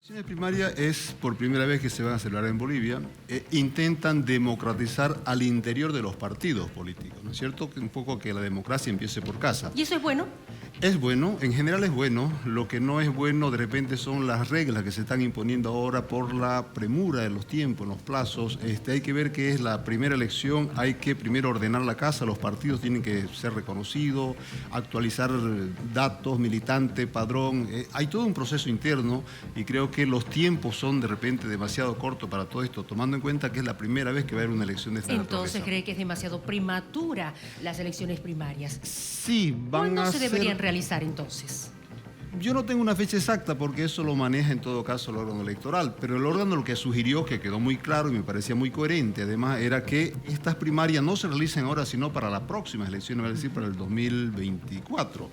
elecciones primarias es por primera vez que se van a celebrar en Bolivia. Intentan democratizar al interior de los partidos políticos, ¿no es cierto? Un poco que la democracia empiece por casa. ¿Y eso es bueno? Es bueno, en general es bueno. Lo que no es bueno de repente son las reglas que se están imponiendo ahora por la premura de los tiempos, los plazos. Hay que ver que es la primera elección, hay que primero ordenar la casa, los partidos tienen que ser reconocidos, actualizar datos, militante, padrón. Hay todo un proceso interno y creo que los tiempos son de repente demasiado cortos para todo esto, tomando en cuenta que es la primera vez que va a haber una elección de esta naturaleza. Entonces, ¿cree que es demasiado prematura las elecciones primarias? Sí, ¿Cuándo se deberían realizar entonces? Yo no tengo una fecha exacta porque eso lo maneja en todo caso el órgano electoral, pero el órgano lo que sugirió, que quedó muy claro y me parecía muy coherente, además, era que estas primarias no se realicen ahora, sino para las próximas elecciones, es decir, para el 2024.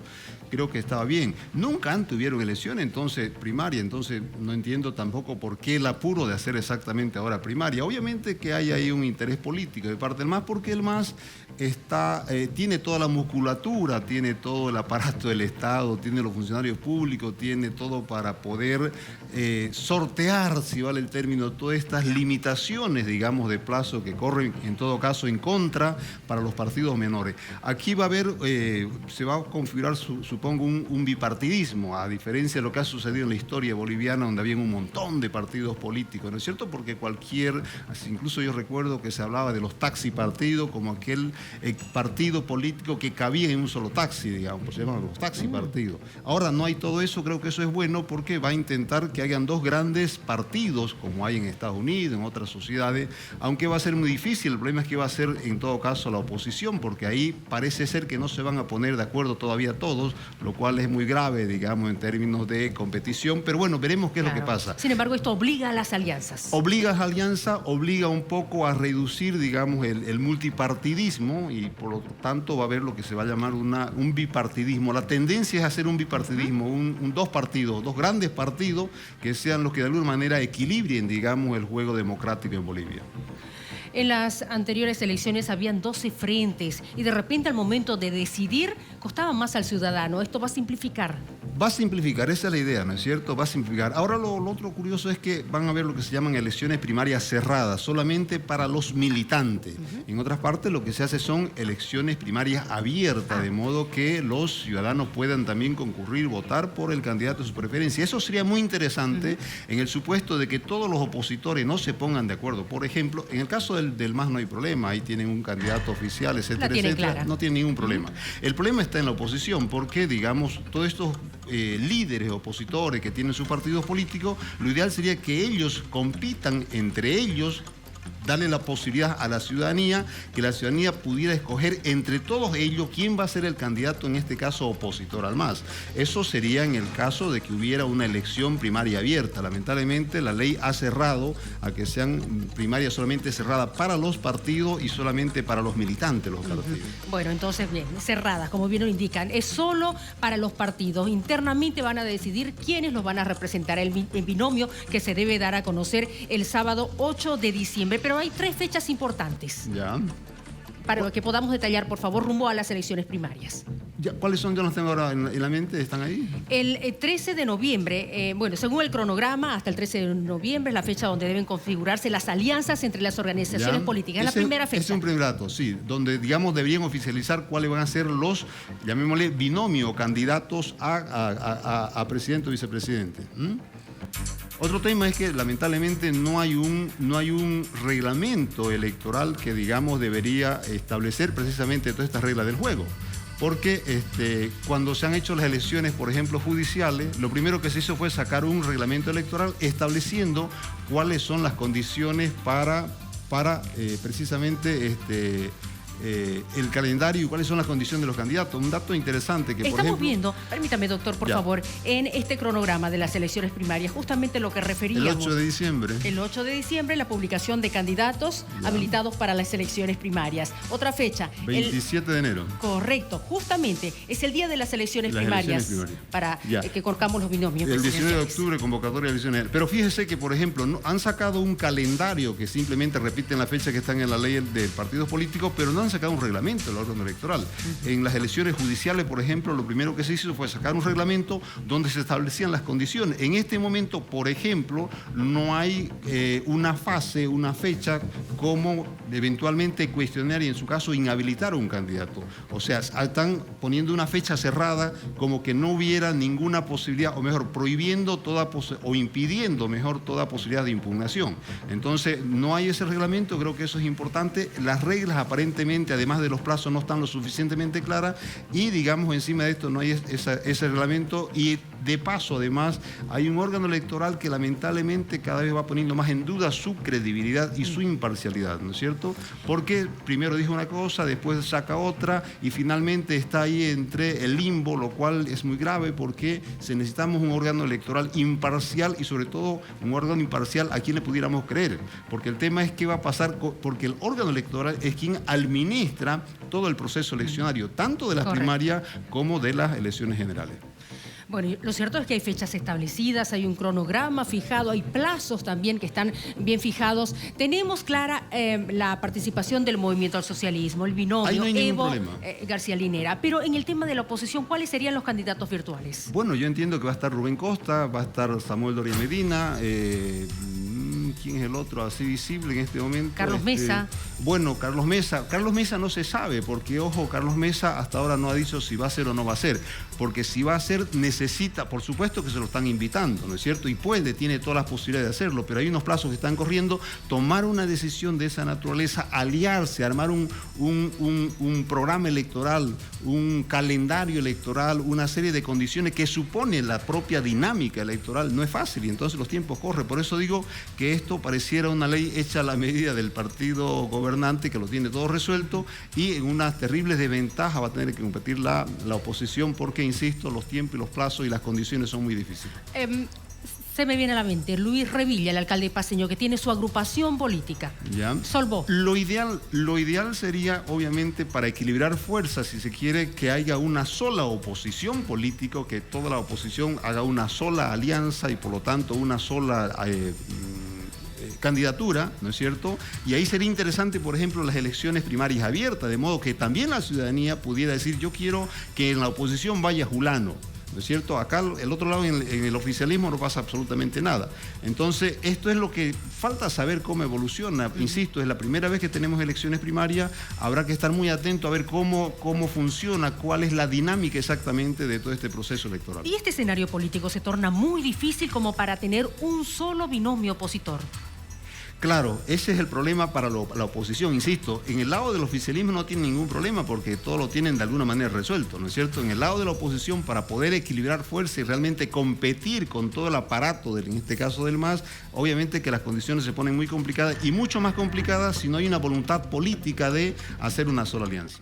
Creo que estaba bien. Nunca antes hubieron elecciones, entonces primaria, entonces no entiendo tampoco por qué el apuro de hacer exactamente ahora primaria. Obviamente que hay ahí un interés político de parte del MAS, porque el MAS tiene toda la musculatura, tiene todo el aparato del Estado, tiene los funcionarios público, tiene todo para poder sortear, si vale el término, todas estas limitaciones, digamos, de plazo que corren, en todo caso, en contra para los partidos menores. Aquí va a haber, se va a configurar, supongo, un bipartidismo, a diferencia de lo que ha sucedido en la historia boliviana, donde había un montón de partidos políticos, ¿no es cierto? Porque incluso yo recuerdo que se hablaba de los taxipartidos como aquel partido político que cabía en un solo taxi, digamos, se llaman los taxipartidos. Ahora no hay todo eso, creo que eso es bueno porque va a intentar que hayan dos grandes partidos, como hay en Estados Unidos, en otras sociedades, aunque va a ser muy difícil. El problema es que va a ser en todo caso la oposición, porque ahí parece ser que no se van a poner de acuerdo todavía todos, lo cual es muy grave, digamos, en términos de competición, pero bueno, veremos qué es lo que pasa. Sin embargo, esto obliga a las alianzas. Obliga a las alianzas, obliga un poco a reducir, digamos, el multipartidismo y por lo tanto va a haber lo que se va a llamar un bipartidismo. La tendencia es hacer un bipartidismo, dos partidos, dos grandes partidos que sean los que de alguna manera equilibren, digamos, el juego democrático en Bolivia. En las anteriores elecciones habían 12 frentes y de repente al momento de decidir costaba más al ciudadano. ¿Esto va a simplificar? Va a simplificar, esa es la idea, ¿no es cierto? Va a simplificar. Ahora lo otro curioso es que van a haber lo que se llaman elecciones primarias cerradas, solamente para los militantes. En otras partes lo que se hace son elecciones primarias abiertas, de modo que los ciudadanos puedan también concurrir, votar por el candidato de su preferencia. Eso sería muy interesante en el supuesto de que todos los opositores no se pongan de acuerdo. Por ejemplo, en el caso del MAS no hay problema, ahí tienen un candidato oficial, etcétera, etcétera. No tiene ningún problema. El problema está en la oposición, porque, digamos, todos estos líderes opositores que tienen sus partidos políticos, lo ideal sería que ellos compitan entre ellos, darle la posibilidad a la ciudadanía, que la ciudadanía pudiera escoger entre todos ellos quién va a ser el candidato, en este caso opositor al MAS. Eso sería en el caso de que hubiera una elección primaria abierta. Lamentablemente la ley ha cerrado a que sean primarias solamente cerradas para los partidos y solamente para los militantes de los partidos. Bueno, entonces bien, cerradas, como bien lo indican, es solo para los partidos. Internamente van a decidir quiénes los van a representar, el binomio que se debe dar a conocer el sábado 8 de diciembre. Pero hay 3 fechas importantes. Ya. Para que podamos detallar, por favor, rumbo a las elecciones primarias. Ya, ¿cuáles son? Yo no los tengo ahora en la mente, ¿están ahí? El 13 de noviembre, bueno, según el cronograma, hasta el 13 de noviembre es la fecha donde deben configurarse las alianzas entre las organizaciones políticas. Es la primera fecha. Es un primer dato, sí, donde, digamos, deberían oficializar cuáles van a ser los, llamémosle, binomio candidatos a presidente o vicepresidente. Otro tema es que lamentablemente no hay un reglamento electoral que, digamos, debería establecer precisamente todas estas reglas del juego. Porque cuando se han hecho las elecciones, por ejemplo, judiciales, lo primero que se hizo fue sacar un reglamento electoral estableciendo cuáles son las condiciones para precisamente el calendario y cuáles son las condiciones de los candidatos. Un dato interesante que, por ejemplo, viendo, permítame, doctor, por favor, en este cronograma de las elecciones primarias, justamente lo que referíamos. El 8 de diciembre. El 8 de diciembre, la publicación de candidatos habilitados para las elecciones primarias. Otra fecha. 27 de enero. Correcto, justamente, es el día de las elecciones primarias. Para que colocamos los binomios. El 19 de octubre, convocatoria de elecciones. Pero fíjese que, por ejemplo, han sacado un calendario que simplemente repiten la fecha que están en la ley de partidos políticos, pero no han sacado un reglamento del órgano electoral. En las elecciones judiciales, por ejemplo, lo primero que se hizo fue sacar un reglamento donde se establecían las condiciones. En este momento, por ejemplo, no hay una fase, una fecha como eventualmente cuestionar y en su caso inhabilitar a un candidato. O sea, están poniendo una fecha cerrada como que no hubiera ninguna posibilidad, o mejor, prohibiendo o impidiendo mejor toda posibilidad de impugnación. Entonces, no hay ese reglamento, creo que eso es importante. Las reglas aparentemente, además de los plazos, no están lo suficientemente claras y, digamos, encima de esto no hay ese reglamento y de paso, además, hay un órgano electoral que lamentablemente cada vez va poniendo más en duda su credibilidad y su imparcialidad, ¿no es cierto? Porque primero dijo una cosa, después saca otra y finalmente está ahí entre el limbo, lo cual es muy grave porque necesitamos un órgano electoral imparcial y sobre todo un órgano imparcial a quien le pudiéramos creer. Porque el tema es qué va a pasar, porque el órgano electoral es quien administra todo el proceso eleccionario, tanto de las primarias como de las elecciones generales. Bueno, lo cierto es que hay fechas establecidas, hay un cronograma fijado, hay plazos también que están bien fijados. Tenemos clara la participación del Movimiento al Socialismo, el binomio Evo García Linera. Pero en el tema de la oposición, ¿cuáles serían los candidatos virtuales? Bueno, yo entiendo que va a estar Rubén Costa, va a estar Samuel Doria Medina, ¿quién es el otro así visible en este momento? Carlos Mesa. Bueno, Carlos Mesa no se sabe, porque ojo, Carlos Mesa hasta ahora no ha dicho si va a ser o no va a ser, porque si va a ser necesita, por supuesto que se lo están invitando, ¿no es cierto? Y tiene todas las posibilidades de hacerlo, pero hay unos plazos que están corriendo, tomar una decisión de esa naturaleza, aliarse, armar un programa electoral, un calendario electoral, una serie de condiciones que supone la propia dinámica electoral, no es fácil y entonces los tiempos corren. Por eso digo que esto pareciera una ley hecha a la medida del partido gobernante que lo tiene todo resuelto y en unas terribles desventajas va a tener que competir la oposición porque, insisto, los tiempos y los plazos y las condiciones son muy difíciles. Se me viene a la mente Luis Revilla, el alcalde paceño, que tiene su agrupación política. ¿Ya? Solvó. Lo ideal sería, obviamente, para equilibrar fuerzas, si se quiere, que haya una sola oposición política, que toda la oposición haga una sola alianza y, por lo tanto, una sola candidatura, ¿no es cierto? Y ahí sería interesante, por ejemplo, las elecciones primarias abiertas, de modo que también la ciudadanía pudiera decir, yo quiero que en la oposición vaya Julano, ¿no es cierto? Acá, el otro lado, en el oficialismo no pasa absolutamente nada. Entonces, esto es lo que falta saber cómo evoluciona. Insisto, es la primera vez que tenemos elecciones primarias, habrá que estar muy atento a ver cómo funciona, cuál es la dinámica exactamente de todo este proceso electoral. Y este escenario político se torna muy difícil como para tener un solo binomio opositor. Claro, ese es el problema para la oposición, insisto. En el lado del oficialismo no tiene ningún problema porque todo lo tienen de alguna manera resuelto, ¿no es cierto? En el lado de la oposición, para poder equilibrar fuerza y realmente competir con todo el aparato, en este caso del MAS, obviamente que las condiciones se ponen muy complicadas y mucho más complicadas si no hay una voluntad política de hacer una sola alianza.